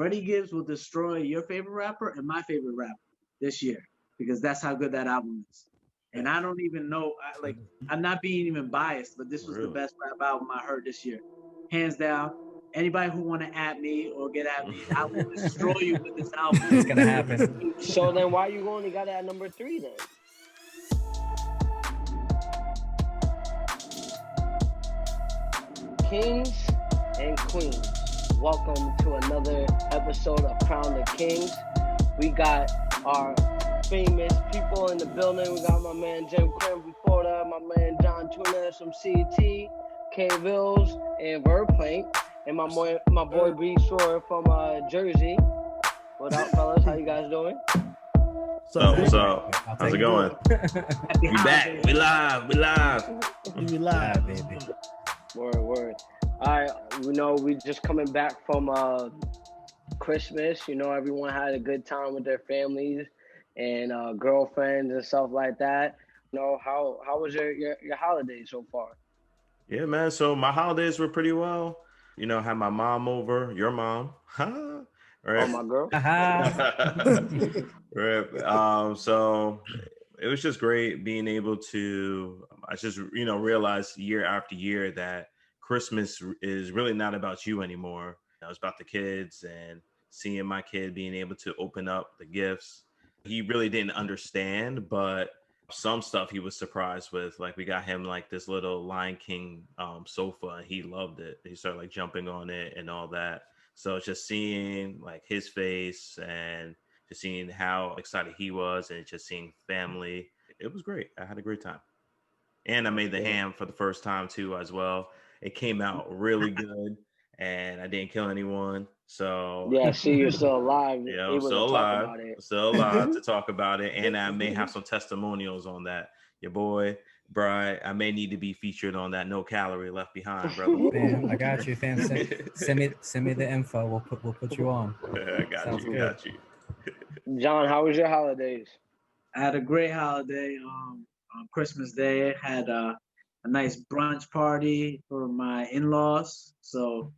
Freddie Gibbs will destroy your favorite rapper and my favorite rapper this year because that's how good that album is. And I don't even know, I'm not being even biased, but this was the best rap album I heard this year, hands down. Anybody who want to at me or get at me, I will destroy you with this album. It's gonna happen. So then, why you only got it at number 3 then? Kings and Queens, welcome to another episode of Crown the Kings. We got our famous people in the building. We got my man Jim Crim before that, my man John Tunas from CT, Kingz and Verplank, and my boy B Shore from Jersey. What up, fellas? How you guys doing? What's up? How's it going? We back. We live. We live, baby. Word. All right, we just coming back from Christmas. Everyone had a good time with their families and girlfriends and stuff like that. How was your holidays so far? Yeah, man. So my holidays were pretty well. Had my mom over, your mom. Right? Oh, my girl. Right. So it was just great being able to, I just, realized year after year that Christmas is really not about you anymore. It's about the kids and seeing my kid being able to open up the gifts. He really didn't understand, but some stuff he was surprised with. Like we got him like this little Lion King sofa and he loved it. He started like jumping on it and all that. So just seeing like his face and just seeing how excited he was and just seeing family, it was great. I had a great time. And I made the ham for the first time too as well. It came out really good and I didn't kill anyone. So yeah, see, you're still alive. Yeah, I'm still alive. Still alive to talk about it. And I may have some testimonials on that. Your boy, Bri, I may need to be featured on that No Calorie Left Behind, brother. Man, I got you, fam. Send me the info. We'll put you on. I got you. John, how was your holidays? I had a great holiday. On Christmas Day, I had a nice brunch party for my in-laws. So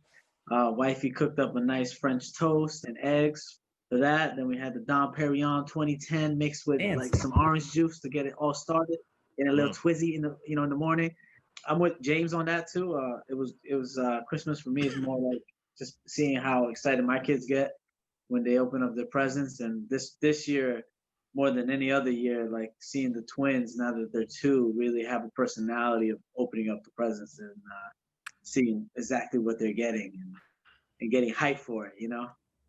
wifey cooked up a nice French toast and eggs for that. Then we had the Dom Perignon 2010 mixed with like some orange juice to get it all started and a little twizzy in the morning. I'm with James on that too. It was Christmas for me is more like just seeing how excited my kids get when they open up their presents. And this year, more than any other year, like seeing the twins now that they're 2 really have a personality of opening up the presents and seeing exactly what they're getting and getting hyped for it,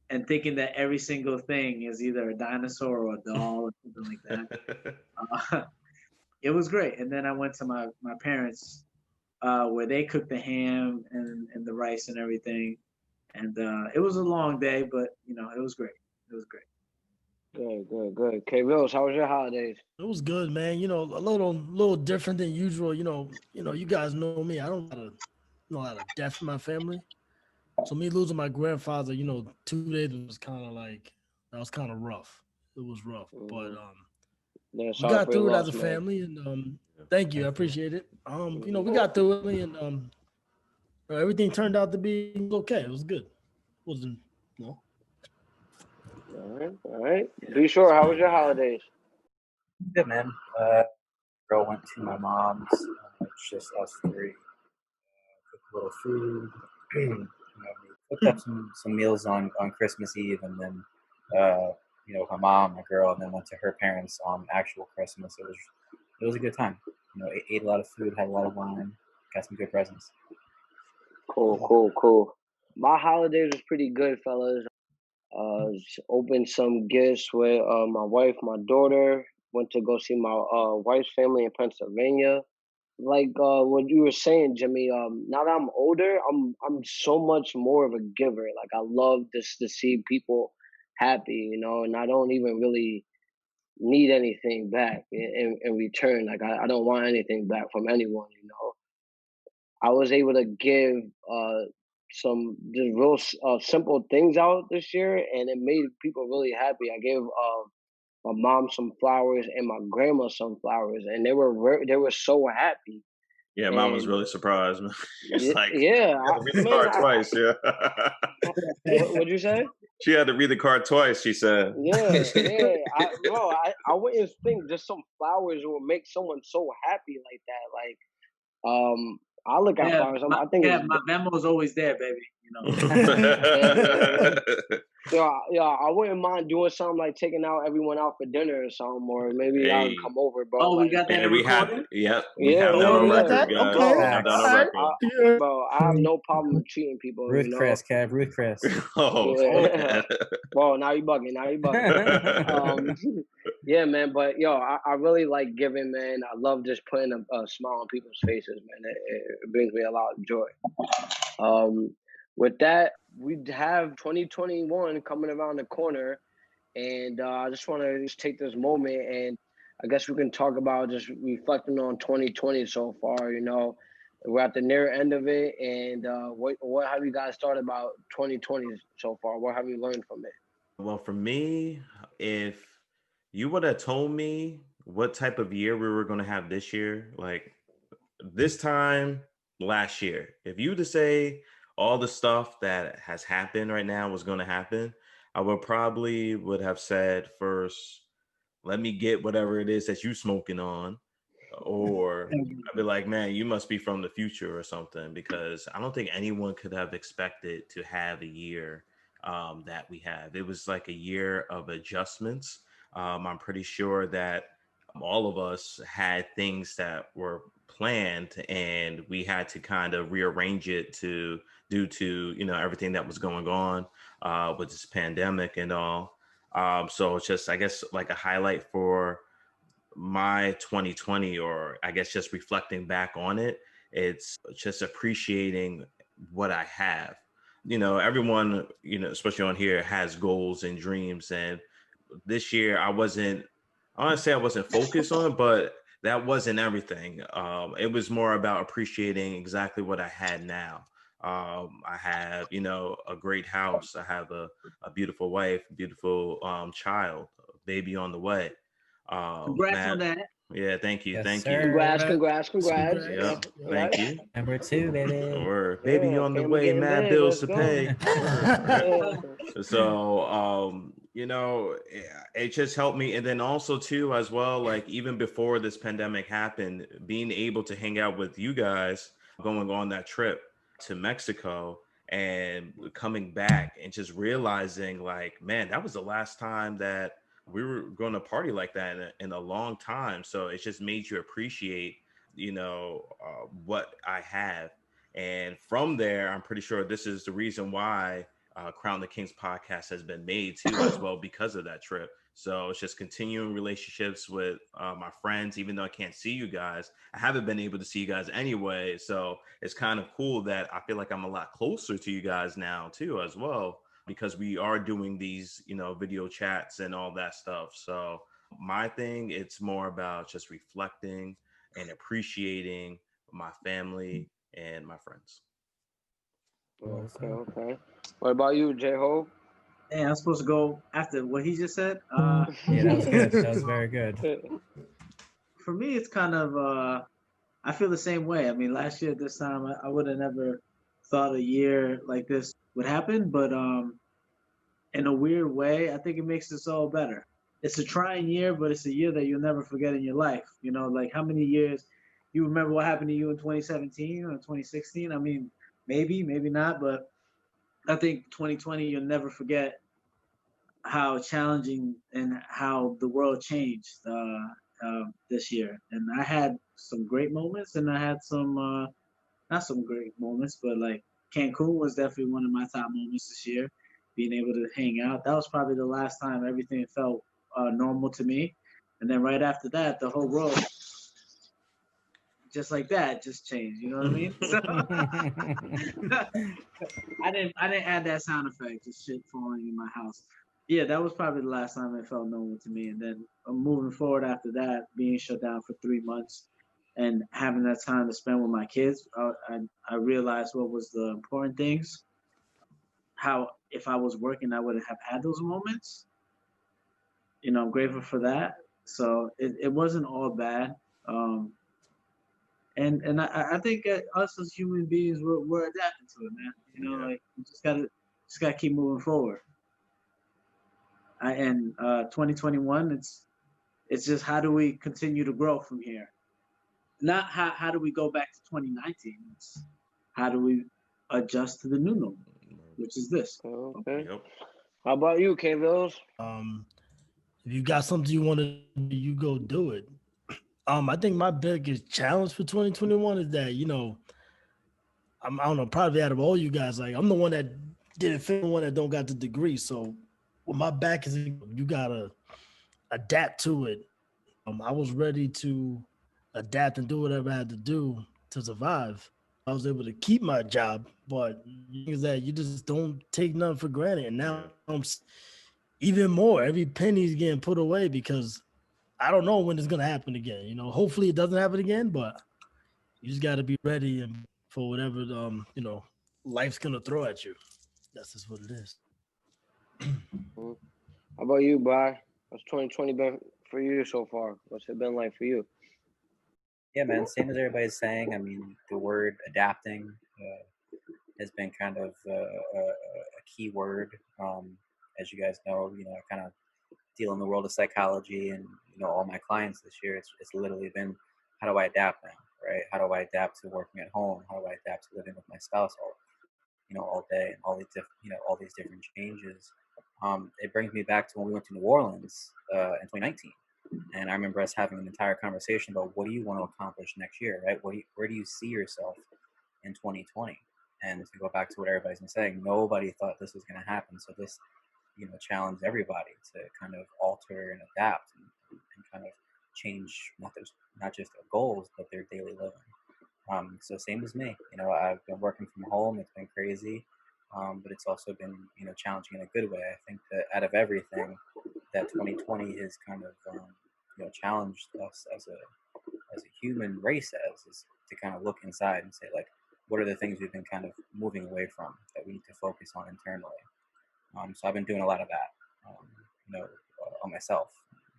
and thinking that every single thing is either a dinosaur or a doll or something like that. It was great. And then I went to my parents where they cooked the ham and the rice and everything. And it was a long day, but, it was great. It was great. Good. Kingz, how was your holidays? It was good, man. A little different than usual. You guys know me. I don't have a lot of death in my family. So me losing my grandfather, 2 days was kind of rough. It was rough, but we got through it as a family, and thank you, I appreciate it. We got through it, and everything turned out to be okay. It was good. It wasn't, All right. Be sure. How was your holidays? Good, man. Girl went to my mom's. It's just us 3. Cooked a little food. We cooked up some meals on Christmas Eve, and then my mom, my girl, and then went to her parents on actual Christmas. It was a good time. Ate a lot of food, had a lot of wine, got some good presents. Cool. My holidays was pretty good, fellas. Opened some gifts with my wife, my daughter. Went to go see my wife's family in Pennsylvania. Like what you were saying, Jimmy. Now that I'm older, I'm so much more of a giver. Like I love this to see people happy, and I don't even really need anything back in return. Like I don't want anything back from anyone. I was able to give some just real simple things out this year, and it made people really happy. I gave my mom some flowers and my grandma some flowers, and they were so happy. Yeah, Mom was really surprised. It's like, yeah, twice. Yeah. What'd you say? She had to read the card twice, she said. Yeah, yeah. I wouldn't think just some flowers will make someone so happy like that. Like, I look at flowers. I think it's my Venmo is always there, baby. You know. yeah. Yeah, I wouldn't mind doing something like taking out everyone out for dinner or something, or maybe y'all can Hey. come over, bro. Oh, like, we got that And we have, recorded. we have that Oh, on we got record, that? guys. Okay. We have that on All right. record. Yeah. bro, I have no problem treating people. Ruth You know. Chris, Kev, Ruth Chris. Oh, Yeah. Bro, now you bugging. Now you bugging. Yeah, man. But yo, I really like giving, man. I love just putting a smile on people's faces, man. It brings me a lot of joy. With that, we have 2021 coming around the corner, and I just want to just take this moment, and I guess we can talk about just reflecting on 2020 so far. You know, we're at the near end of it, and what have you guys thought about 2020 so far? What have you learned from it? well, for me, if you would have told me what type of year we were going to have this year, like this time last year, if you were to say all the stuff that has happened right now was going to happen, I would have said first, let me get whatever it is that you smoking on, or I'd be like, man, you must be from the future or something, because I don't think anyone could have expected to have a year that we have. It was like a year of adjustments. I'm pretty sure that all of us had things that were planned, and we had to kind of rearrange it to due to everything that was going on with this pandemic and all. So it's just, I guess, like a highlight for my 2020, or I guess just reflecting back on it, it's just appreciating what I have. Everyone, especially on here, has goals and dreams. And this year, I want to say I wasn't focused on it, but that wasn't everything. It was more about appreciating exactly what I had now. I have, a great house. I have a beautiful wife, beautiful child, a baby on the way. Congrats on Matt, that. yeah, thank you, Yes, thank sir. you. Congrats. Yeah, thank you. Number 2, baby. Or baby Yeah, on the family way, getting mad big. bills Let's to go. pay. Yeah. So, it just helped me. And then also too, as well, like even before this pandemic happened, being able to hang out with you guys, going on that trip to Mexico and coming back and just realizing like, man, that was the last time that we were going to party like that in a long time. So it just made you appreciate, what I have. And from there, I'm pretty sure this is the reason why Crown the Kingz podcast has been made too, as well, because of that trip. So it's just continuing relationships with my friends, even though I can't see you guys. I haven't been able to see you guys anyway. So it's kind of cool that I feel like I'm a lot closer to you guys now too, as well, because we are doing these, video chats and all that stuff. So my thing, it's more about just reflecting and appreciating my family and my friends. Okay. What about you, J-Ho? Hey, I'm supposed to go after what he just said. Yeah, that was good. That was very good. For me, it's kind of I feel the same way. I mean, last year at this time, I would have never thought a year like this would happen, but in a weird way, I think it makes us all better. It's a trying year, but it's a year that you'll never forget in your life. Like how many years you remember what happened to you in 2017 or 2016? I mean, maybe not, but I think 2020 you'll never forget how challenging and how the world changed this year. And I had some great moments, and I had some not some great moments, but like Cancun was definitely one of my top moments this year. Being able to hang out, that was probably the last time everything felt normal to me. And then right after that, the whole world, just like that, just changed. You know what I mean? So I didn't add that sound effect, just shit falling in my house. Yeah, that was probably the last time it felt normal to me. And then moving forward after that, being shut down for 3 months and having that time to spend with my kids, I realized what was the important things. How if I was working, I would have had those moments. I'm grateful for that. So it wasn't all bad. Um, and I think that us as human beings, we're adapting to it, man. Like we just gotta keep moving forward. and 2021, it's just how do we continue to grow from here? Not how do we go back to 2019? It's how do we adjust to the new normal, which is this. Okay. Yep. How about you, Kingz? If you got something you want to do, you go do it. I think my biggest challenge for 2021 is that, I don't know, probably out of all you guys, like I'm the one that didn't fit the one that don't got the degree. So when my back is, you gotta adapt to it. I was ready to adapt and do whatever I had to do to survive. I was able to keep my job, but is that you just don't take nothing for granted. And now even more, every penny's getting put away because I don't know when it's gonna happen again. Hopefully it doesn't happen again, but you just got to be ready and for whatever life's gonna throw at you. That's just what it is. Mhm. How about you, Bri? What's 2020 been for you so far? What's it been like for you? Yeah, man. Same as everybody's saying. I mean, the word adapting has been kind of a key word. As you guys know, I kind of deal in the world of psychology, and all my clients this year, it's literally been how do I adapt now, right? How do I adapt to working at home? How do I adapt to living with my spouse all day, and all these different changes. It brings me back to when we went to New Orleans in 2019. And I remember us having an entire conversation about what do you want to accomplish next year, right? Where do you see yourself in 2020? And to go back to what everybody's been saying, nobody thought this was going to happen. So this, challenged everybody to kind of alter and adapt and kind of change not just their goals, but their daily living. So same as me, I've been working from home. It's been crazy, but it's also been, challenging in a good way. I think that out of everything that 2020 has kind of, challenged us as a human race is to kind of look inside and say, like, what are the things we've been kind of moving away from that we need to focus on internally. So I've been doing a lot of that, on myself,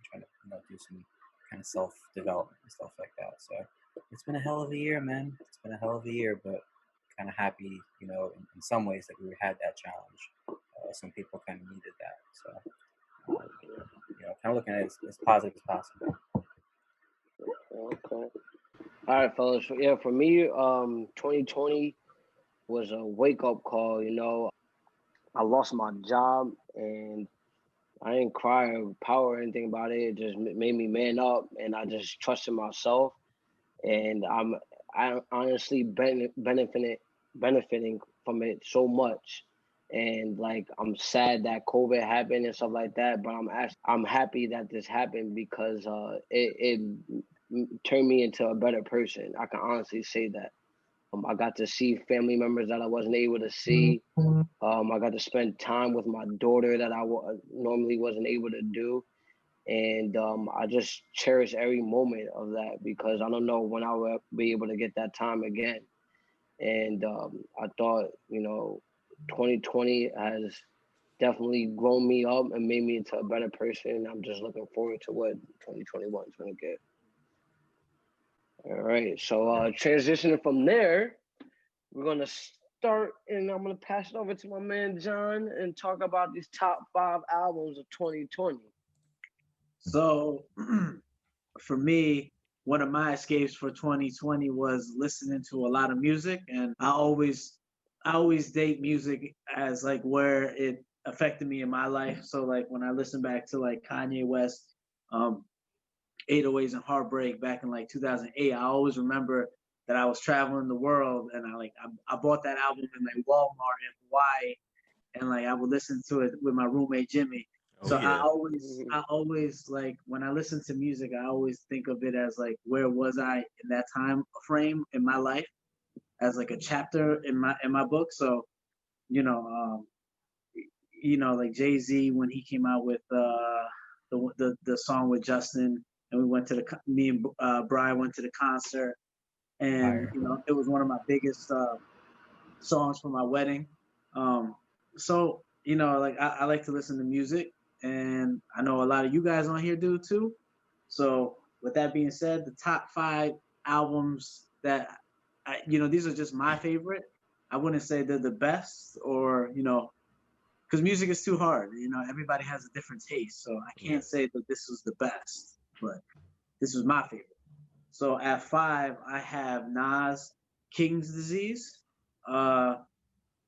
trying to do some kind of self development and stuff like that. So it's been a hell of a year, man. It's been a hell of a year, but kind of happy, in some ways that we had that challenge. Some people kind of needed that. So, kind of looking at it as positive as possible. Okay. All right, fellas. Yeah, for me, 2020 was a wake up call. I lost my job and I didn't cry or power or anything about it. It just made me man up, and I just trusted myself. And I honestly benefiting from it so much. And like I'm sad that COVID happened and stuff like that, but I'm happy that this happened because it turned me into a better person. I can honestly say that. I got to see family members that I wasn't able to see. I got to spend time with my daughter that I normally wasn't able to do. And I just cherish every moment of that because I don't know when I will be able to get that time again. And I thought, 2020 has definitely grown me up and made me into a better person. I'm just looking forward to what 2021 is going to get. All right. So transitioning from there, we're going to start and I'm going to pass it over to my man John and talk about these top 5 albums of 2020. So for me, one of my escapes for 2020 was listening to a lot of music, and I always date music as like where it affected me in my life. So like when I listen back to like Kanye West, um, 808s and Heartbreak back in like 2008, I always remember that I was traveling the world, and I bought that album in like Walmart in Hawaii, and like I would listen to it with my roommate Jimmy. Oh So I yeah. always, I always like when I listen to music, I always think of it as like where was I in that time frame in my life, as like a chapter in my book. So you know, like Jay-Z when he came out with the song with Justin, and we went to me and Brian went to the concert, and Fire. it was one of my biggest songs for my wedding. Um, so like I like to listen to music, and I know a lot of you guys on here do too. So with that being said, the top 5 albums that these are just my favorite. I wouldn't say they're the best, or because music is too hard. You know, everybody has a different taste, so I can't say that this was the best, but this was my favorite. So at 5, I have Nas, King's Disease. Uh,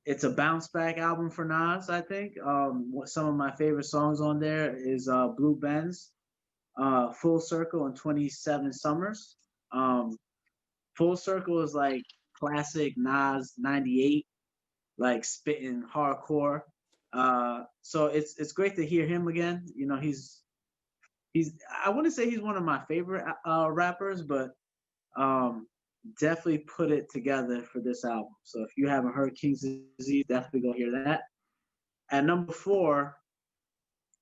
it's a bounce back album for Nas, I think. Some of my favorite songs on there is Blue Benz, Full Circle, and 27 Summers. Um, Full Circle is like classic Nas 98, like spitting hardcore. So it's great to hear him again. You know, he's I wouldn't say he's one of my favorite rappers, but um, definitely put it together for this album. So if you haven't heard King's Disease, definitely go hear that. At number 4,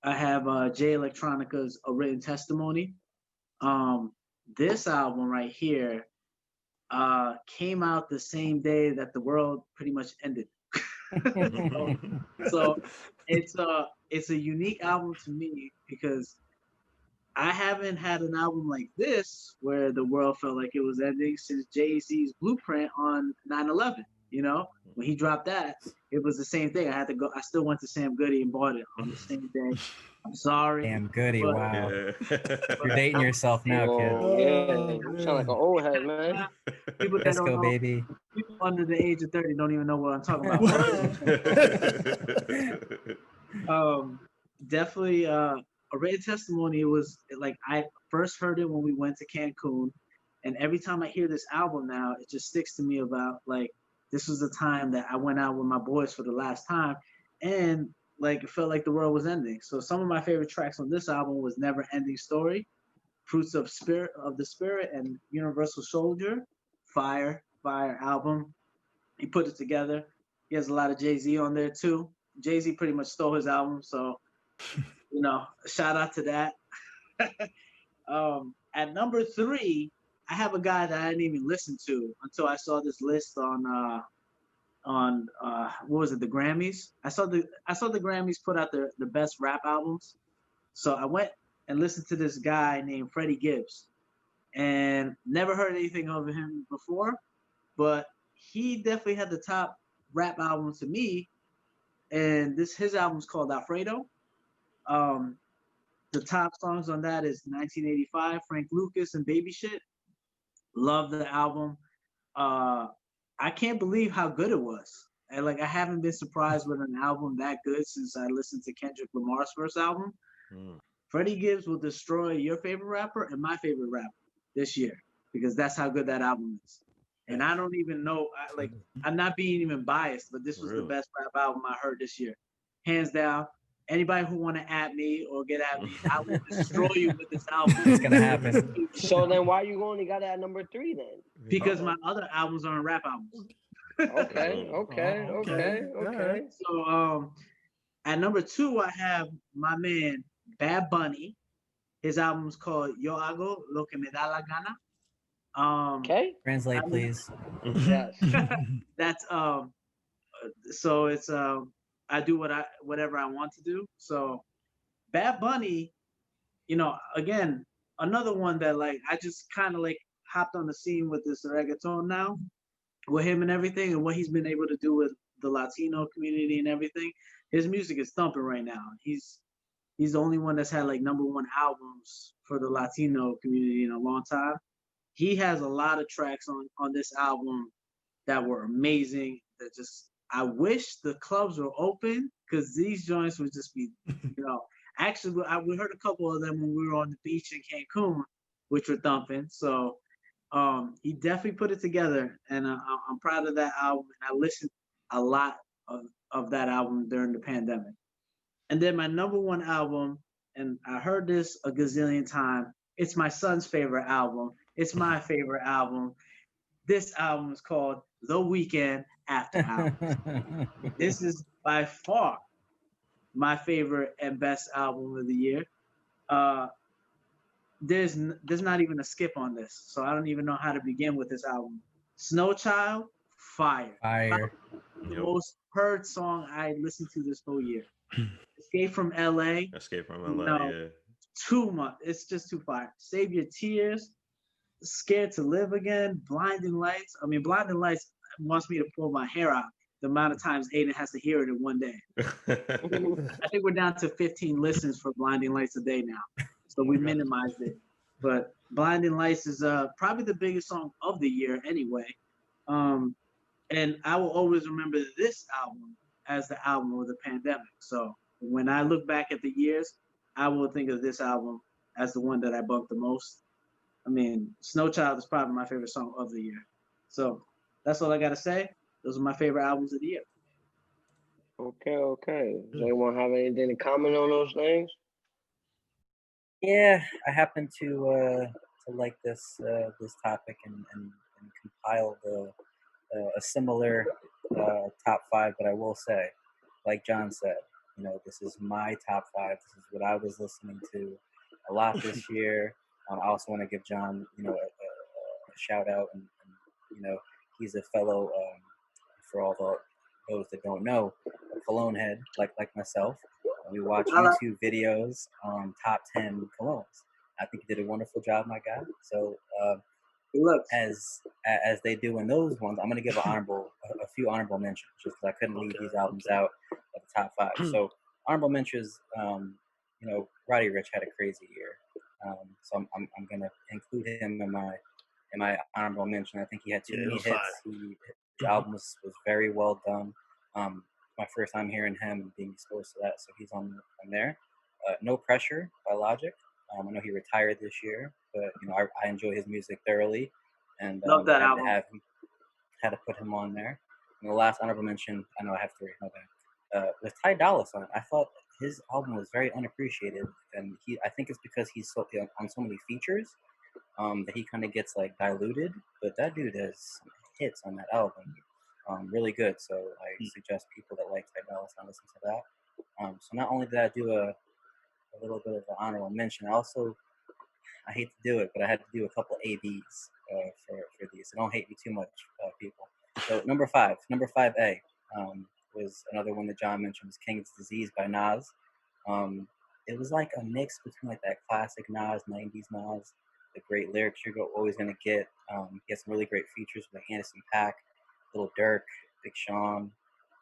I have Jay Electronica's A Written Testimony. Um, this album right here came out the same day that the world pretty much ended. So it's a unique album to me because I haven't had an album like this where the world felt like it was ending since Jay-Z's Blueprint on 9/11. You know, when he dropped that, it was the same thing. I had to go. I still went to Sam Goody and bought it on the same day. I'm sorry. Damn Goody, but, wow. Yeah. You're dating yourself now, kid. Oh, yeah, you sound like an old head, man. People that Let's don't go, know, baby. people under the age of 30 don't even know what I'm talking about. Definitely A Written Testimony was like I first heard it when we went to Cancun, and every time I hear this album now, it just sticks to me about like this was the time that I went out with my boys for the last time, and like it felt like the world was ending. So some of my favorite tracks on this album was Never Ending Story, Fruits of the Spirit, and Universal Soldier. Fire album. He put it together. He has a lot of Jay-Z on there too. Jay-Z pretty much stole his album, so shout out to that. At number 3, I have a guy that I didn't even listen to until I saw this list on what was it, the Grammys. I saw the Grammys put out the best rap albums. So I went and listened to this guy named Freddie Gibbs, and never heard anything of him before, but he definitely had the top rap album to me, and his album's called Alfredo. Um, the top songs on that is 1985, Frank Lucas and Baby Shit. Love the album. Uh, I can't believe how good it was. And like I haven't been surprised with an album that good since I listened to Kendrick Lamar's first album. Freddie Gibbs will destroy your favorite rapper and my favorite rapper this year because that's how good that album is. And I don't even know, I'm not being even biased, but this was the best rap album I heard this year, hands down. Anybody who want to at me or get at me, I will destroy you with this album. It's gonna happen. So then, why you only got it at number 3 then? Because my other albums aren't rap albums. Okay. So at number 2, I have my man Bad Bunny. His album's called Yo Hago Lo Que Me Da La Gana. Okay. Translate, please. Yes. That's so it's I do whatever I want to do. So Bad Bunny, again, another one that like I just kind of like hopped on the scene with this reggaeton now, with him and everything, and what he's been able to do with the Latino community and everything. His music is thumping right now. He's the only one that's had like #1 albums for the Latino community in a long time. He has a lot of tracks on this album that were amazing. That just I wish the clubs were open because these joints would just be, Actually, we heard a couple of them when we were on the beach in Cancun, which were thumping. So he definitely put it together, and I'm proud of that album. And I listened a lot of that album during the pandemic. And then my #1 album, and I heard this a gazillion times. It's my son's favorite album. It's my favorite album. This album is called The Weeknd After Hours. This is by far my favorite and best album of the year. There's not even a skip on this, so I don't even know how to begin with this album. Snow Child, fire. The most heard song I listened to this whole year. Escape from LA. Yeah. Too much. It's just too fire. Save Your Tears. Scared to Live Again. Blinding Lights. I mean, Blinding Lights wants me to pull my hair out. the amount of times Aiden has to hear it in one day. I think we're down to 15 listens for Blinding Lights a day now, so we minimized it. But Blinding Lights is probably the biggest song of the year anyway. And I will always remember this album as the album of the pandemic. So when I look back at the years, I will think of this album as the one that I bumped the most. I mean, Snow Child is probably my favorite song of the year. So that's all I got to say. Those are my favorite albums of the year. Okay. Does anyone have anything to comment on those things? Yeah, I happen to like this topic and compile a similar top five. But I will say, like John said, this is my top five. This is what I was listening to a lot this year. I also want to give John, a shout out, and he's a fellow, for all those that don't know, a cologne head like myself. We watch YouTube videos on top 10 colognes. I think you did a wonderful job, my guy. So as they do in those ones, I'm gonna give a few honorable mentions, just because I couldn't leave these albums out of the top five. So honorable mentions, Roddy Ricch had a crazy year, so I'm gonna include him in my honorable mention. I think he had too many hits. His album was very well done. My first time hearing him and being exposed to that, so he's on there. No Pressure by Logic. I know he retired this year, but I enjoy his music thoroughly, and love that album. Had to put him on there. And the last honorable mention, I know I have three. Okay, was Ty Dolla $ign. I thought his album was very unappreciated, and I think it's because he's on so many features that he kind of gets like diluted. But that dude has some hits on that album. Really good. So I suggest people that like Ty Dolla $ign listen to that. So not only did I do a little bit of an honorable mention, I hate to do it, but I had to do a couple ABs for these. So don't hate me too much, people. So number 5A, was another one that John mentioned, was King's Disease by Nas. It was like a mix between like that classic Nas, 90s Nas, the great lyrics you're always going to get. He has some really great features with Anderson .Paak, Lil Durk, Big Sean,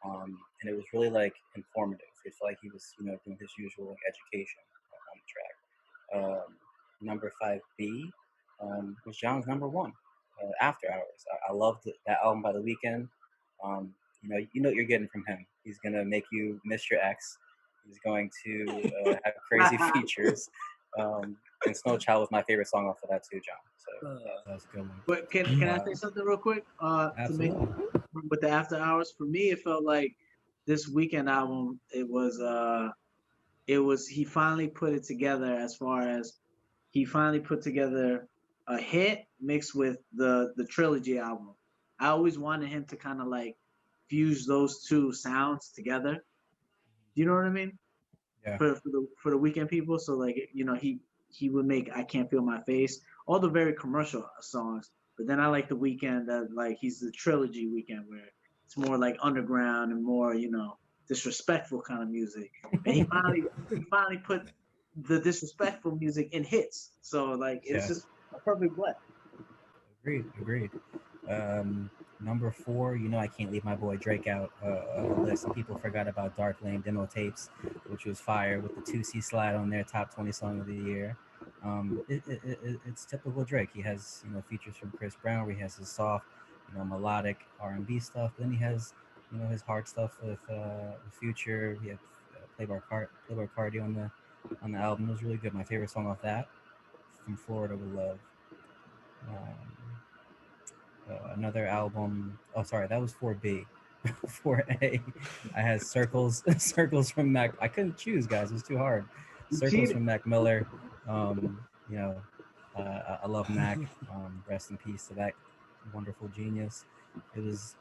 and it was really like informative. It felt like he was, doing his usual like, education on the track. Number 5B was John's number one, After Hours. I loved that album by The Weeknd. You know what you're getting from him. He's gonna make you miss your ex. He's going to have crazy features. And Snow Child was my favorite song off of that too, John. So that's a good one. But can I say something real quick? Absolutely. With the After Hours, for me, it felt like this Weeknd album. It was he finally put it together. As far as he finally put together a hit mixed with the trilogy album. I always wanted him to kind of like fuse those two sounds together. Do you know what I mean? Yeah. For the Weeknd people. So like he would make I Can't Feel My Face, all the very commercial songs. But then I like the Weeknd that like he's the trilogy Weeknd where it's more like underground and more disrespectful kind of music. And he finally put the disrespectful music in hits. So like it's just a perfect blend. Agreed. Number 4, I can't leave my boy Drake out of the list. Some people forgot about Dark Lane Demo Tapes, which was fire with the 2C slide on their top 20 song of the year. It's typical Drake. He has features from Chris Brown, where he has his soft, melodic R&B stuff. Then he has his hard stuff with Future. He had Playboy Cardi on the album. It was really good. My favorite song off that, From Florida with Love. Another album. Oh, sorry, that was 4B. 4A, I had Circles from Mac. I couldn't choose, guys. It was too hard. Circles from Mac Miller. I love Mac. Rest in peace to that wonderful genius. It was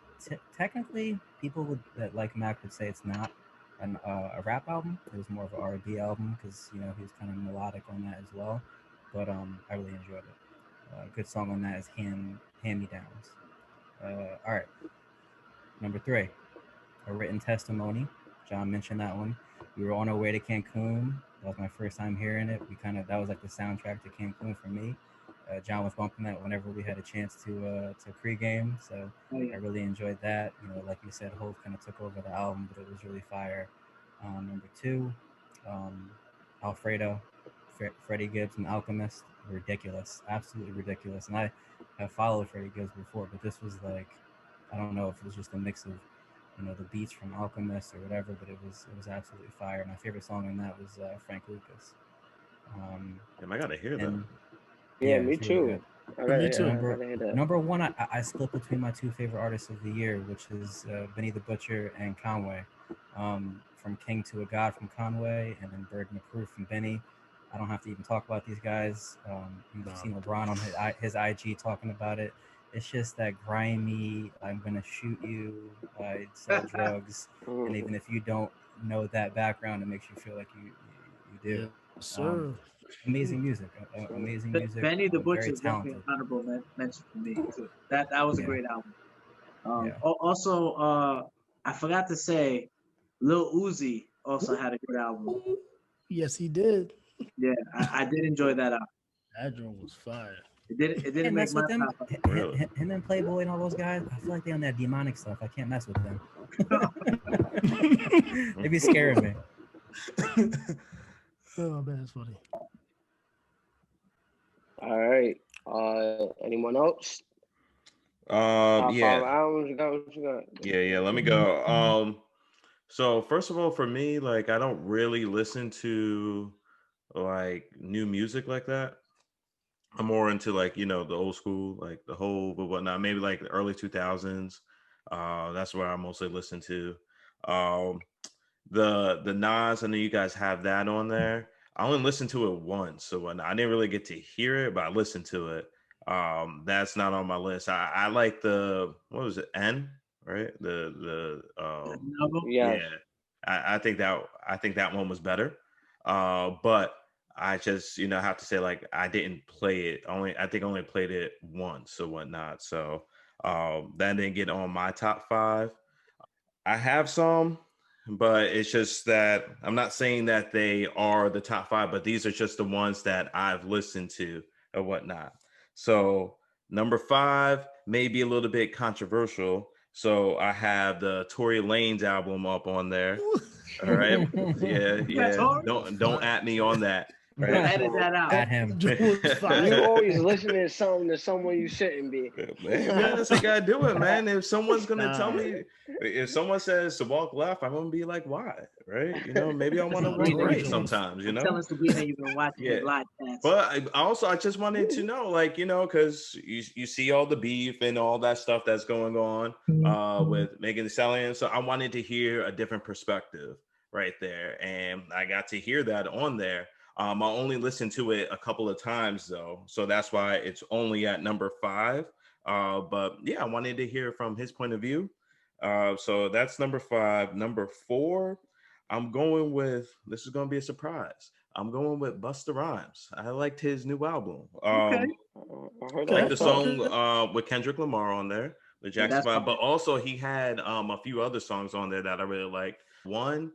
technically people that like Mac would say it's not a rap album. It was more of an R&B album because he was kind of melodic on that as well. But I really enjoyed it. A good song on that is Hand Me Downs. All right. Number 3, A Written Testimony. John mentioned that one. We were on our way to Cancun. That was my first time hearing it. That was like the soundtrack to Cancun for me. John was bumping that whenever we had a chance to pregame. So Oh, yeah. I really enjoyed that. Like you said, Hove kind of took over the album, but it was really fire. Number two, um, Alfredo, Freddie Gibbs and Alchemist, ridiculous, absolutely ridiculous. And I have followed Freddie Gibbs before, but this was like, I don't know if it was just a mix of the beats from Alchemist or whatever, but it was absolutely fire. My favorite song on that was Frank Lucas. Damn, I gotta hear that. And Yeah, yeah, me it's really too. good. Me too. I Number gotta hear that. number one, I split between my two favorite artists of the year, which is Benny the Butcher and Conway. From King to a God from Conway, and then Burden of Proof from Benny. I don't have to even talk about these guys. You've Nah. seen LeBron on his IG talking about it. It's just that grimy, I'm gonna shoot you, I sell drugs, and even if you don't know that background, it makes you feel like you do. Yes, sir. Amazing music, amazing music, Benny the Butcher very is definitely an talented. honorable mention for me too. That was a Yeah, great album. yeah. Also, I forgot to say, Lil Uzi also had a good album. Yes, he did. Yeah, I did enjoy that album. That joint was fire. It didn't Can't make mess my with them. top. Really? Him and Playboy and all those guys. I feel like they on that demonic stuff. I can't mess with them. They be scaring me. Oh man, that's funny. All right. Anyone else? Top Yeah, 5 albums. You got what you got? yeah. Let me go. So first of all, for me, like I don't really listen to like new music like that. I'm more into like the old school, like the whole but whatnot. Maybe like the early 2000s. That's where I mostly listen to. Um, the Nas. I know you guys have that on there. I only listened to it once, so I didn't really get to hear it, but I listened to it. That's not on my list. I like the what was it N right the Album. Yes. yeah. I think that one was better. But I just have to say like I didn't play it. I think I only played it once or whatnot. So that didn't get on my top five. I have some, but it's just that I'm not saying that they are the top five, but these are just the ones that I've listened to or whatnot. So number five may be a little bit controversial. So I have the Tory Lanez album up on there. All right. Yeah, Yeah, yeah. Tory. Don't at me on that. We'll Right. edit that out. At him. Joint was fire. You always listening to something to someone you shouldn't be. Man, that's how you gotta do it, man. If someone's gonna tell Nah. me, if someone says to walk left, I'm gonna be like, why? Right? Maybe I want to Nah, walk Tory right Jones. sometimes. I'm telling Sabrina you've been watching Yeah. his live chats. But I just wanted to know, like, because you see all the beef and all that stuff that's going on with Megan Thee Stallion. So I wanted to hear a different perspective right there. And I got to hear that on there. I only listened to it a couple of times though. So that's why it's only at number five. But yeah, I wanted to hear from his point of view. So that's number five. Number four, I'm going with, this is going to be a surprise. I'm going with Busta Rhymes. I liked his new album. Okay. I heard Like Okay. the that song. song with Kendrick Lamar on there, the Yeah, Jackson that's 5, fine. but also he had a few other songs on there that I really liked. One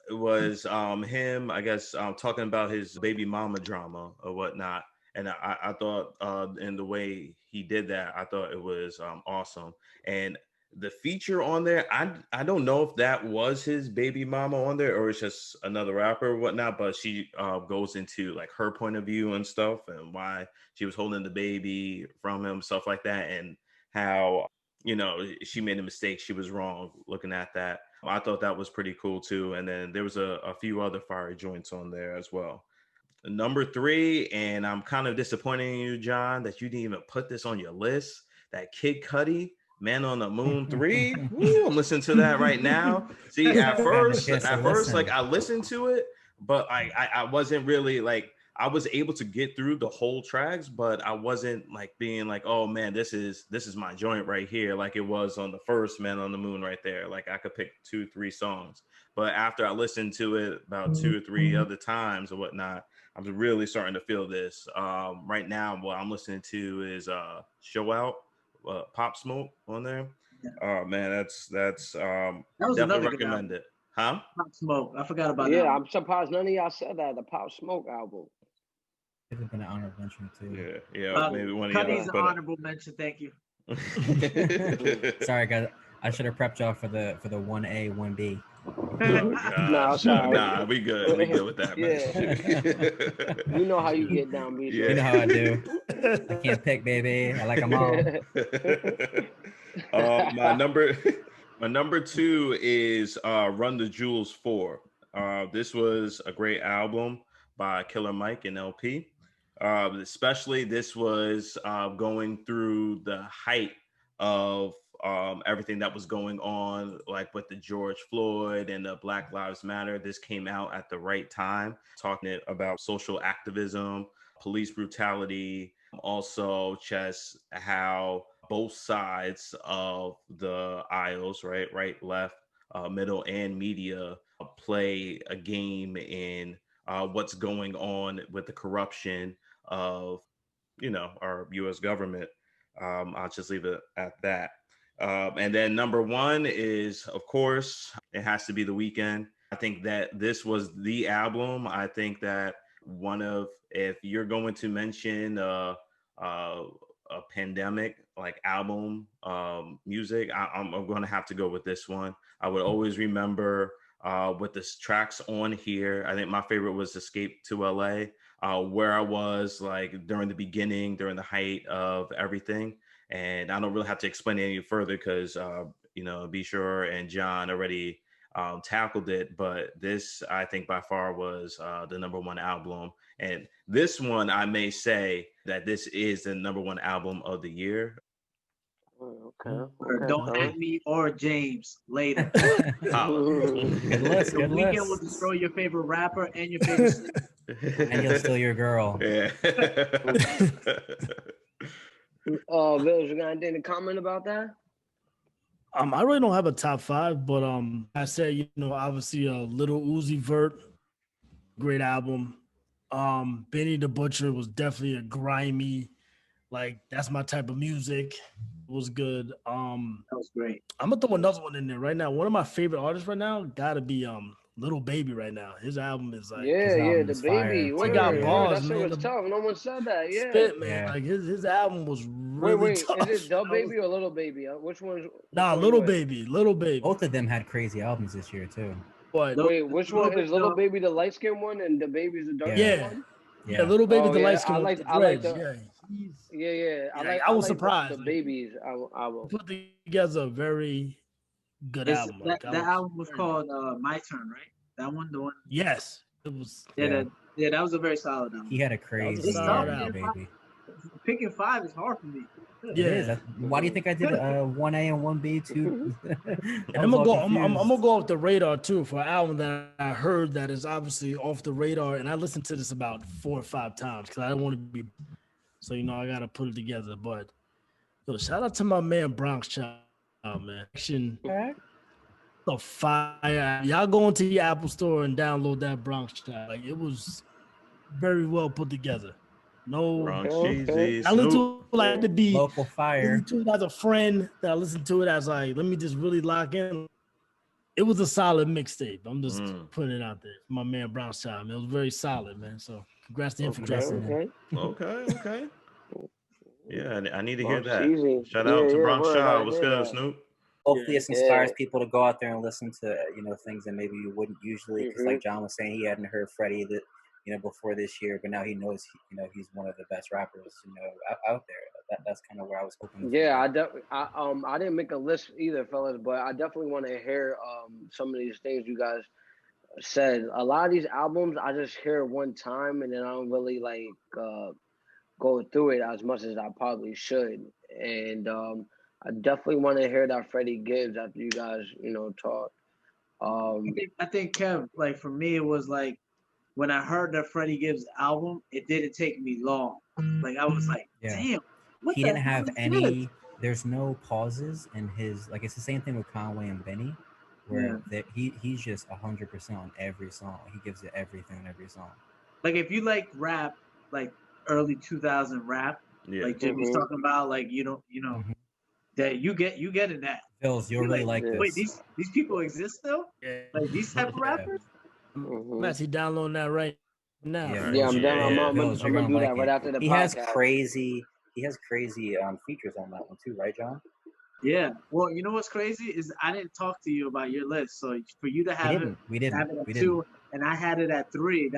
was him, I guess, talking about his baby mama drama or whatnot. And I thought in the way he did that, I thought it was awesome. And the feature on there, I don't know if that was his baby mama on there or it's just another rapper or whatnot, but she goes into like her point of view and stuff and why she was holding the baby from him, stuff like that, and how she made a mistake, she was wrong looking at that. I thought that was pretty cool too. And then there was a few other fiery joints on there as well. Number three, and I'm kind of disappointing you, John, that you didn't even put this on your list. That Kid Cudi, Man on the Moon 3. Woo, I'm listening to that right now. See, at first, like I listened to it, but I wasn't really like, I was able to get through the whole tracks, but I wasn't like being like, oh man, this is my joint right here, like it was on the first Man on the Moon right there. Like I could pick 2-3 songs. But after I listened to it about 2 or 3 other times or whatnot, I'm really starting to feel this. Right now, what I'm listening to is Show Out, Pop Smoke on there. Yeah. Oh man, that's That was definitely another good recommend album. it. Huh? Pop Smoke. I forgot about that Yeah, one. I'm surprised none of y'all said that. The Pop Smoke album. Could have been an honorable mention too. Yeah. Maybe one of y'all Cuddy's can put honorable mention. Thank you. it. Sorry, guys. I should have prepped y'all for the 1A, 1B. Oh Nah, gosh, sorry. nah, we good. We good with that, man. We know how you get down, B. You know how I do. I I can't pick, baby. I like them all. My number my number 2 is Run the Jewels 4. This was a great album by Killer Mike and LP. Especially this was going through the height of everything that was going on, like with the George Floyd and the Black Lives Matter. This came out at the right time, talking about social activism, police brutality, also just how both sides of the aisles, right, left, middle, and media play a game in what's going on with the corruption of, our U.S. government. I'll just leave it at that. And then number 1 is, of course, it has to be The Weeknd. I think that this was the album. I think that if you're going to mention a pandemic like album music, I'm going to have to go with this one. I would always remember with the tracks on here. I think my favorite was Escape to LA, where I was like during the beginning, during the height of everything. And I don't really have to explain it any further because, Be Sure and John already tackled it. But this, I think by far was the number 1 album. And this one, I may say that this is the number 1 album of the year. Okay. Don't at me or James later. Good list. The Good Weeknd will list. destroy your favorite rapper and your favorite singer. And he'll steal your girl. Yeah. Bill, you got anything to comment about that? I really don't have a top 5, but I say, obviously Little Uzi Vert, great album. Benny the Butcher was definitely a grimy, like that's my type of music. It was good. That was great. I'm gonna throw another one in there right now. One of my favorite artists right now gotta be Little Baby right now. His album is like The Baby. He got bars, that shit man. was tough. No one said that. Yeah. Spit, man. Like his album was really wait. tough. Is it The Baby or Little Baby? Which one? Nah, Little Baby. Both of them had crazy albums this year too. But wait, which one is Little Baby the light skin one and The Baby's the dark skin one? Yeah, Little Baby the light skin. I like the. I was like surprised. The Baby's album. Put together a very good album. That album was called My Turn, right? That one, the one. Yes, it was. That was a very solid album. He had a crazy album, baby. Picking 5 is hard for me. Yeah. Why do you think I did 1A and 1B too? And I'm gonna go off the radar too for an album that I heard that is obviously off the radar, and I listened to this about 4 or 5 times because I don't want to be. So I gotta put it together. But shout out to my man Bronx Child, man. The fire! Y'all go into your Apple store and download that Bronx Child. Like it was very well put together. No, Bronx Cheesy. I listened to it like to be local fire. Listen to it as a friend. That I listened to it as like, let me just really lock in. It was a solid mixtape. I'm just putting it out there. My man Bronx Child, man. It was very solid, man. So congrats to him for dropping it. Okay. Yeah, I need to hear that. Cheesy. Shout out to Bronx Child. What's good, Snoop? Hopefully, it inspires people to go out there and listen to things that maybe you wouldn't usually. Because like John was saying, he hadn't heard Freddie before this year, but now he knows he's one of the best rappers out there. That's kind of where I was hoping. Yeah, I didn't make a list either, fellas, but I definitely want to hear some of these things you guys said. A lot of these albums I just hear one time and then I don't really like go through it as much as I probably should. And I definitely want to hear that Freddie Gibbs after you guys talk. I think Kev, like for me, it was like when I heard the Freddie Gibbs album, it didn't take me long. Like I was like, damn. He didn't have any. There's no pauses in his. Like it's the same thing with Conway and Benny, where he's just 100% on every song. He gives it everything in every song. Like if you like rap, like early 2000 rap, like Jimmy's talking about, like that you get in that. Bills, you'll really like this. Wait, these people exist still? Yeah. Like these type of rappers? I'm actually downloading that right Now, Yeah, Alright, Yeah, I'm down. Vo's, yeah. Vo's, I'm you're gonna gonna do like that right it. after the He has podcast. crazy, features on that one too, right, John? Yeah. Well, you know what's crazy is I didn't talk to you about your list. So for you to We have didn't, it we at didn't. 2, and I had it at 3.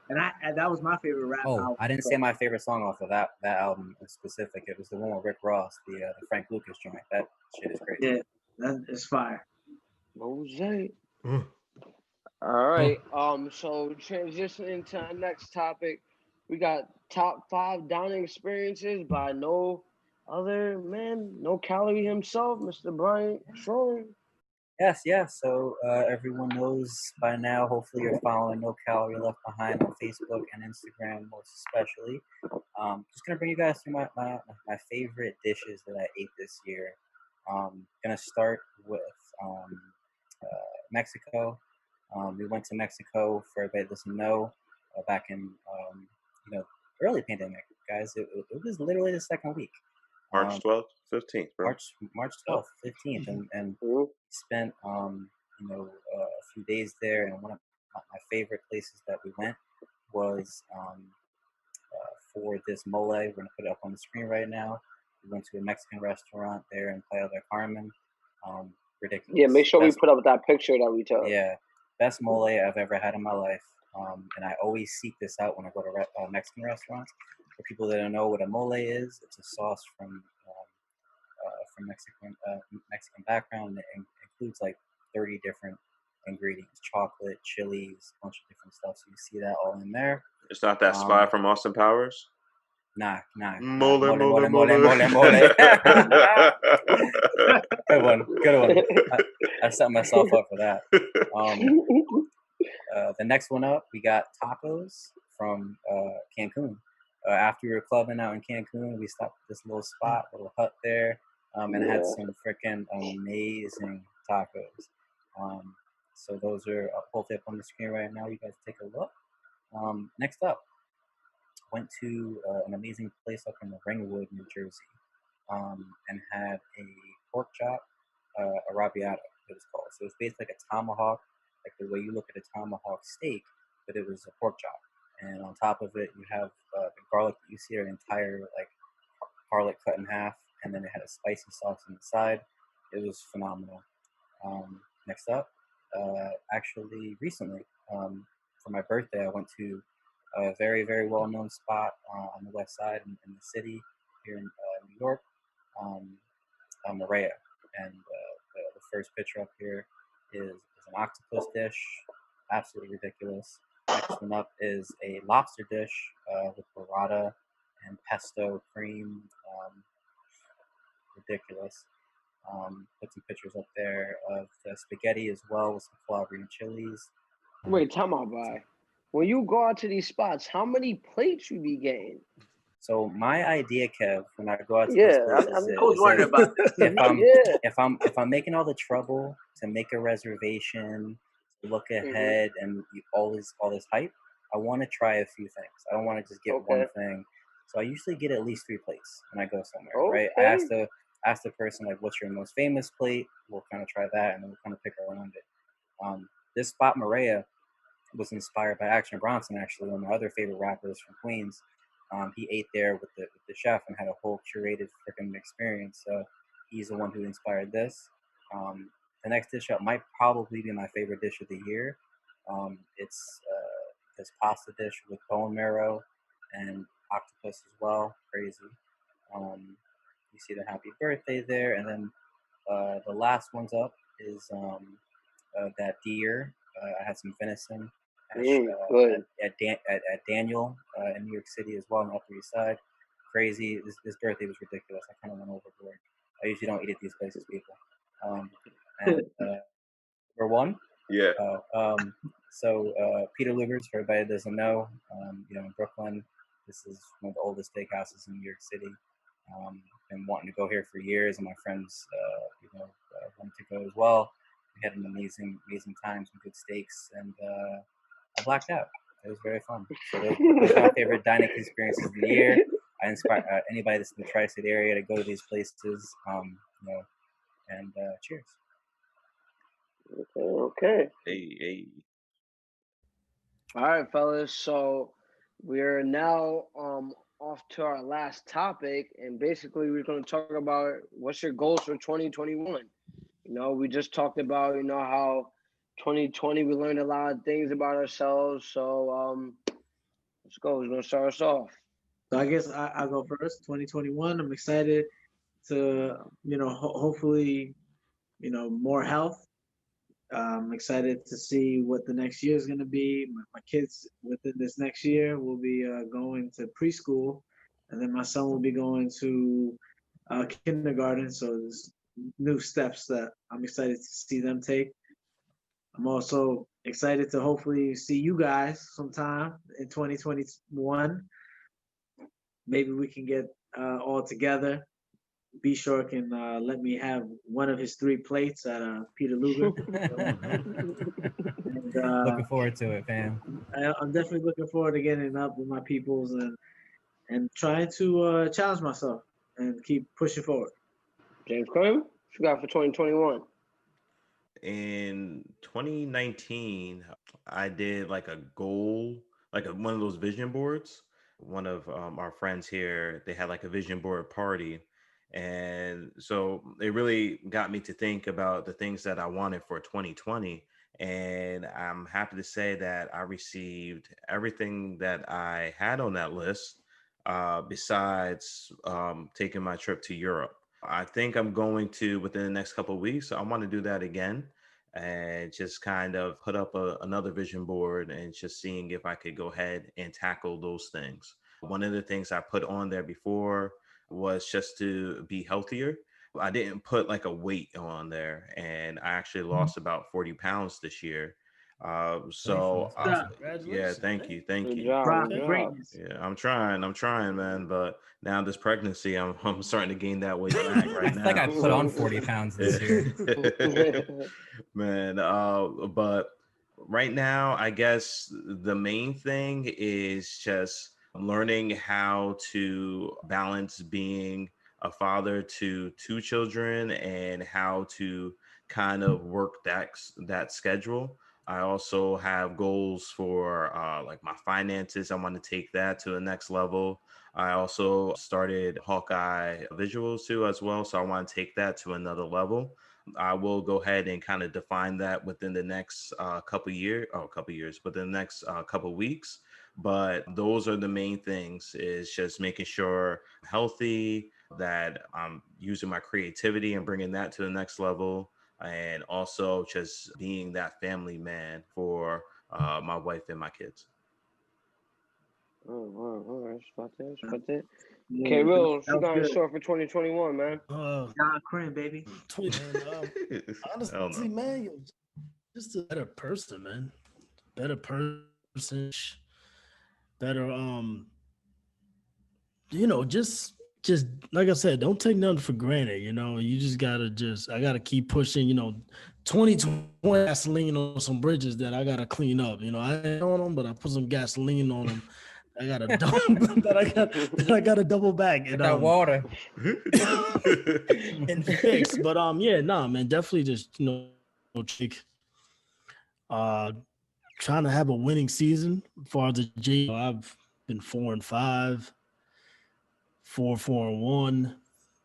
And that was my favorite rap Oh, album. I didn't say my favorite song off of that album in specific. It was the one with Rick Ross, the Frank Lucas joint. That shit is crazy. Yeah, that is fire. Jose. Mm. All right. So transitioning to our next topic, we got top 5 dining experiences by no other man, no calorie himself, Mr. Brian Strong. Yes. So everyone knows by now. Hopefully, you're following No Calorie Left Behind on Facebook and Instagram, most especially. Just gonna bring you guys through my favorite dishes that I ate this year. Gonna start with Mexico. We went to Mexico for everybody that doesn't know back in early pandemic, guys. It was literally the second week. March 12th, 15th, bro. March 12th, 15th, and Mhm. spent a few days there. And one of my favorite places that we went was for this mole. We're gonna put it up on the screen right now. We went to a Mexican restaurant there in Playa del Carmen. Ridiculous. Yeah, make sure Best, we put up that picture that we took. yeah, best mole I've ever had in my life. And I always seek this out when I go to Mexican restaurants. For people that don't know what a mole is, it's a sauce from Mexican background. It includes like 30 different ingredients: chocolate, chilies, a bunch of different stuff. So you see that all in there. It's not that spy from Austin Powers. Nah. Mole. Good one. I set myself up for that. The next one up, we got tacos from Cancun. After we were clubbing out in Cancun, we stopped at this little spot, little hut there, and had some freaking amazing tacos. So those are hopefully up on the screen right now. You guys take a look. Next up, went to an amazing place up in Ringwood, New Jersey, and had a pork chop, arrabbiata, it was called. So it's basically like a tomahawk, like the way you look at a tomahawk steak, but it was a pork chop. And on top of it, you have the garlic. You see an entire like garlic cut in half, and then it had a spicy sauce on the side. It was phenomenal. Next up, actually recently, for my birthday, I went to a very, very well-known spot on the west side in the city here in New York, Maria. And the first picture up here is an octopus dish, absolutely ridiculous. Next one up is a lobster dish with burrata and pesto cream, ridiculous. Put some pictures up there of the spaghetti as well with some Calabrian chilies. Wait, time out, by. When you go out to these spots, how many plates you be getting? So my idea, Kev, when I go out to Yeah, these places, I was wondering about this. if I'm making all the trouble to make a reservation, to look ahead, and all this hype, I want to try a few things. I don't want to just get one thing. So I usually get at least 3 plates when I go somewhere, right? I ask the person like, "What's your most famous plate?" We'll kind of try that, and then we'll kind of pick around it. This spot, Maria, was inspired by Action Bronson, actually, one of my other favorite rappers from Queens. He ate there with the chef and had a whole curated freaking experience. So he's the one who inspired this. The next dish up might probably be my favorite dish of the year. It's this pasta dish with bone marrow and octopus as well. Crazy. You see the happy birthday there, and then the last one's up is that deer. I had some venison at Daniel in New York City as well on the Upper East Side. Crazy. This birthday was ridiculous. I kind of went overboard. I usually don't eat at these places, people. And number one. Yeah. So Peter Luger's, for everybody that doesn't know, in Brooklyn, this is one of the oldest steakhouses in New York City. Been wanting to go here for years, and my friends, wanted to go as well. We had an amazing time, some good steaks, and I blacked out. It was very fun. So those are my favorite dining experiences of the year. I inspire anybody that's in the tri-state area to go to these places. And cheers. Okay. Hey. All right, fellas. So we're now off to our last topic, and basically we're going to talk about what's your goals for 2021. We just talked about how 2020 we learned a lot of things about ourselves. So let's go. Who's going to start us off? So I guess I'll go first. 2021. I'm excited to, hopefully, more health. I'm excited to see what the next year is going to be. My kids within this next year will be going to preschool, and then my son will be going to kindergarten. So there's new steps that I'm excited to see them take. I'm also excited to hopefully see you guys sometime in 2021. Maybe we can get all together. B Shore can let me have one of his 3 plates at Peter Luger. And Looking forward to it, fam. I'm definitely looking forward to getting up with my peoples and trying to challenge myself and keep pushing forward. James Kramer, what you got for 2021? In 2019, I did like a goal, like one of those vision boards. One of our friends here, they had like a vision board party. And so it really got me to think about the things that I wanted for 2020. And I'm happy to say that I received everything that I had on that list, besides taking my trip to Europe. I think I'm going to, within the next couple of weeks, I want to do that again and just kind of put up another vision board and just seeing if I could go ahead and tackle those things. One of the things I put on there before was just to be healthier. I didn't put like a weight on there, and I actually lost about 40 pounds this year. So, Stop. yeah, Congratulations, thank man. you. Thank Good you. job. Rock Good Okay. job. greatness. Yeah, I'm trying, man. But now this pregnancy, I'm starting to gain that weight back I right feel like I now. put on 40 pounds this year. Man, but right now, I guess the main thing is just learning how to balance being a father to 2 children and how to kind of work that schedule. I also have goals for like my finances. I want to take that to the next level. I also started Hawkeye visuals too as well, so I want to take that to another level. I will go ahead and kind of define that within the next couple years, within the next couple weeks. But those are the main things: is just making sure I'm healthy, that I'm using my creativity and bringing that to the next level, and also just being that family man for my wife and my kids. All right. Spot that. Spot that. Yeah, K. Will, what that you was got in good. store for 2021, man? John Crane, baby. 20, I don't honestly, know. man, just a better person, man. Better person, better just like I said, don't take nothing for granted. You just gotta I gotta keep pushing. 2020 gasoline on some bridges that I gotta clean up. I ain't on them, but I put some gasoline on them. I got a double that I got to double back Get that water. and fix. But yeah, nah, man, definitely just chick. Uh, trying to have a winning season. As far as the J, I've been 4-5, 4-1.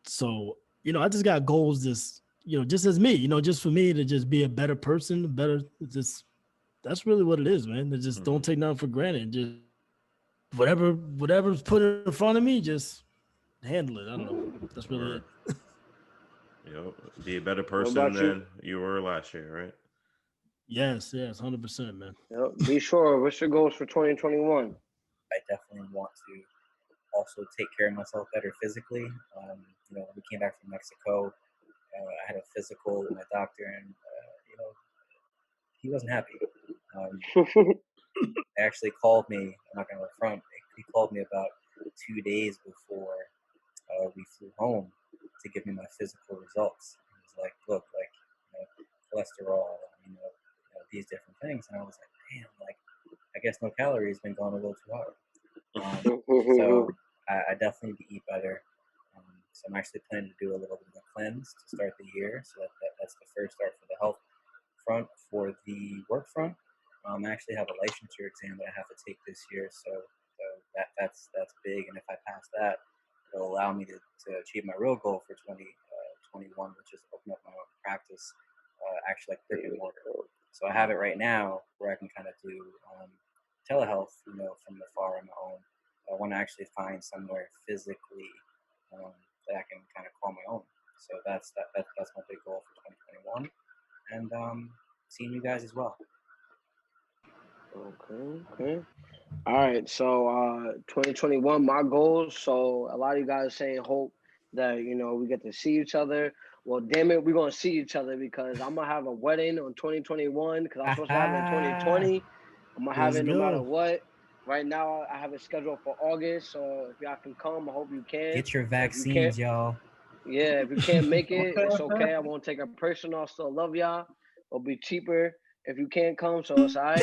So I just got goals. Just as me. Just for me to just be a better person, better. Just that's really what it is, man. To just don't take nothing for granted. Just whatever's put in front of me, just handle it. I don't know. That's really it. Be a better What person about you? than you were last year, right? Yes, 100%, man. Yep. Be sure. What's your goals for 2021? I definitely want to also take care of myself better physically. When we came back from Mexico, I had a physical with my doctor, and he wasn't happy. He actually called me. I'm not going to front. He called me about 2 days before we flew home to give me my physical results. He was like, "Look, like cholesterol, these different things," and I was like, "Damn, like I guess no calories been going a little too hard." So I definitely need to eat better. So I'm actually planning to do a little bit of a cleanse to start the year. So that's the first start for the health front. For the work front, I actually have a licensure exam that I have to take this year, so that's big. And if I pass that, it'll allow me to achieve my real goal for 2021, which is open up my own practice, actually like brick and mortar. So I have it right now where I can kind of do telehealth, from afar on my own. I want to actually find somewhere physically that I can kind of call my own. So that's my big goal for 2021, and seeing you guys as well. Okay. All right. So 2021, my goals. So a lot of you guys saying hope that we get to see each other. Well, damn it, we're gonna see each other because I'm gonna have a wedding on 2021 because I'm supposed to have it in 2020. I'm gonna have it no matter what. Right now, I have it scheduled for August. So if y'all can come, I hope you can. Get your vaccines, y'all. Yeah, if you can't make it, it's okay. I won't take it personal. I still love y'all. It'll be cheaper if you can't come, so it's all right.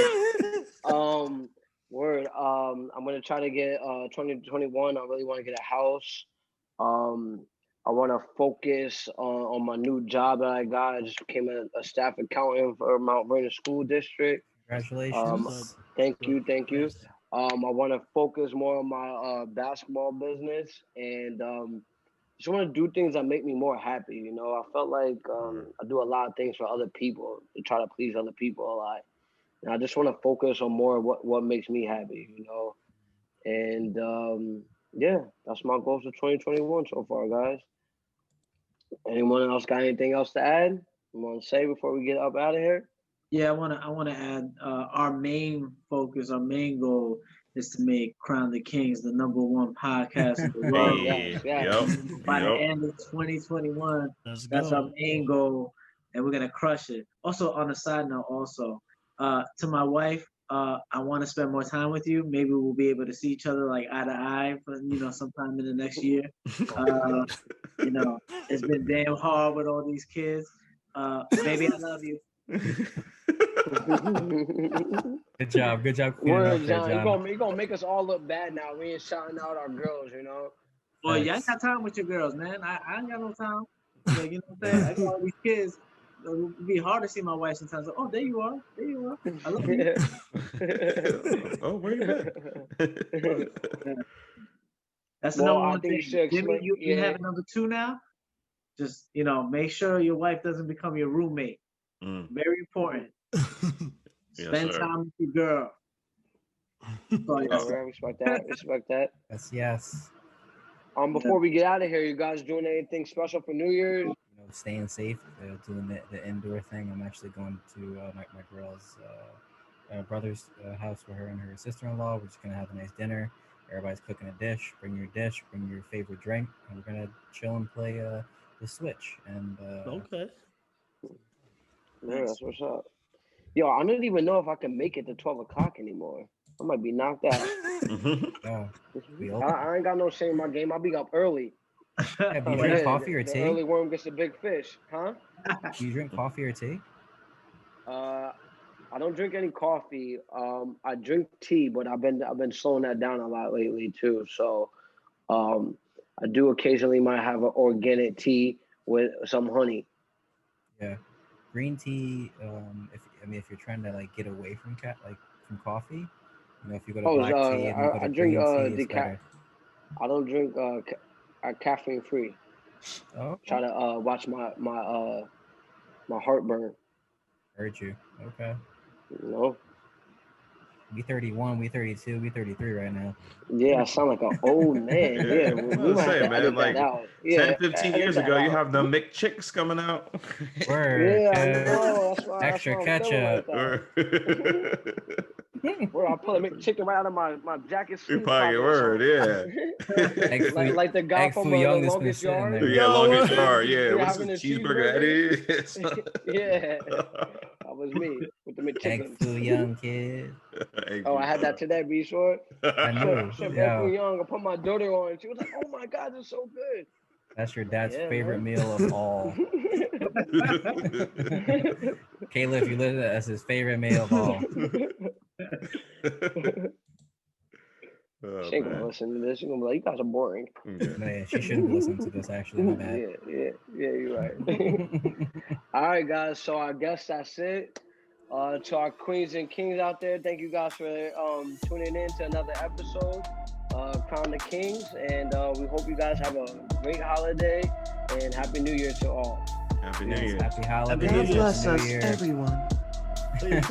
Word. I'm gonna try to get 2021. I really want to get a house. I want to focus on my new job that I got. I just became a staff accountant for Mount Vernon School District. Congratulations. Thank you. I want to focus more on my basketball business and just want to do things that make me more happy. I felt like I do a lot of things for other people to try to please other people a lot. And I just want to focus on more what makes me happy, And yeah, that's my goals for 2021 so far, guys. Anyone else got anything else to add? You want to say before we get up out of here? Yeah, I wanna add our main focus, our main goal is to make Crown the Kings the #1 podcast in the world. By the end of 2021, that's our main goal, and we're gonna crush it. Also, on a side note, to my wife, I want to spend more time with you. Maybe we'll be able to see each other like eye to eye for sometime in the next year. It's been damn hard with all these kids. Baby, I love you. Good job. Word, John. You're gonna make us all look bad now. We ain't shouting out our girls, Well, y'all got time with your girls, man. I ain't got no time. Like, you know what I'm saying? I got all these kids. It'd be hard to see my wife sometimes. Like, oh, there you are. I love you. Oh, where you been? That's the number one thing. Jimmy, you have a number 2 now? Just, make sure your wife doesn't become your roommate. Very important. Spend time with your girl. Respect that. Yes. Before we get out of here, you guys doing anything special for New Year's? Staying safe, doing the indoor thing. I'm actually going to my girl's brother's house with her and her sister-in-law. We're just gonna have a nice dinner. Everybody's cooking a dish. Bring your dish. Bring your favorite drink, and we're gonna chill and play the Switch. And okay. Yeah, that's what's up. Yo, I don't even know if I can make it to 12 o'clock anymore. I might be knocked out. I ain't got no shame in my game. I'll be up early. Do you drink coffee or tea? The early worm gets the big fish, huh? Do you drink coffee or tea? I don't drink any coffee. I drink tea, but I've been slowing that down a lot lately too. So, I do occasionally might have an organic tea with some honey. Yeah, green tea. If you're trying to like get away from from coffee, if you go to black tea and you go to green tea, it's better. I don't drink caffeine free. Oh. Try to watch my heartburn. Heard you. Okay. No. We 31, we 32, we 33 right now. Yeah, I sound like an old man. Yeah, we might have to edit that out. 10, 15 years ago, you have the McChicks coming out. Word. Yeah, I know. That's why. Extra ketchup. Bro, I pull a McChicken right out of my jacket sleeve pocket. Word, yeah. like the guy from the Longest Yard. Yeah, Longest Yard. Yeah, what's having his a cheeseburger? Yeah, that was me with the McChicken. Egg foo young kid. I had that today, be sure. I know. Egg foo young. I put my daughter on. She was like, "Oh my God, it's so good." That's your dad's favorite meal of all. Caleb, if you listen, that's his favorite meal of all. She ain't gonna listen to this. She's gonna be like, "You guys are boring." Man, she shouldn't listen to this. Actually, my bad. Yeah, you're right. All right, guys. So I guess that's it. To our queens and kings out there, thank you guys for tuning in to another episode, Crown the Kings, and we hope you guys have a great holiday and Happy New Year to all. Happy New Year. Happy holidays. Happy New Year. Bless New us, Year. everyone. Please.